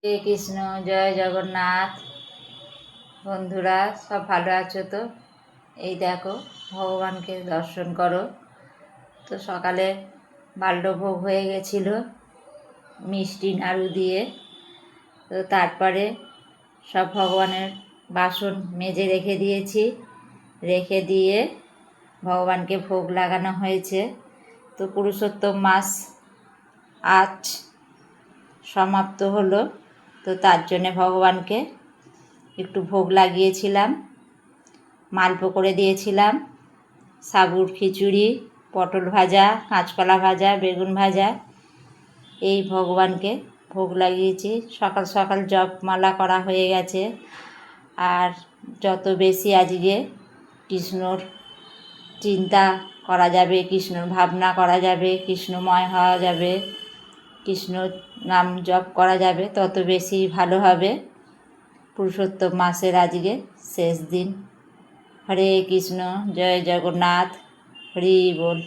হরে কৃষ্ণ, জয় জগন্নাথ। বন্ধুরা সব ভালো আছো তো? এই দেখো, ভগবানকে দর্শন করো। তো সকালে বাল্যভোগ হয়ে গেছিল মিষ্টি নাড়ু দিয়ে। তো তারপরে সব ভগবানের বাসন মেজে রেখে দিয়েছি, রেখে দিয়ে ভগবানকে ভোগ লাগানো হয়েছে। তো পুরুষোত্তম মাস আজ সমাপ্ত হলো। তো তার জন্যে ভগবানকে একটু ভোগ লাগিয়েছিলাম, মালপো করে দিয়েছিলাম, সাবুর খিচুড়ি, পটল ভাজা, কাঁচকলা ভাজা, বেগুন ভাজা, এই ভগবানকে ভোগ লাগিয়েছি। সকাল সকাল জপমালা করা হয়ে গেছে। আর যত বেশি আজকে কৃষ্ণর চিন্তা করা যাবে, কৃষ্ণর ভাবনা করা যাবে, কৃষ্ণময় হওয়া যাবে, কৃষ্ণ নাম জপ করা যাবে, তত বেশি ভালো হবে। পুরুষোত্তম মাসের আজকে শেষ দিন। হরে কৃষ্ণ, জয় জগন্নাথ, হরি বল।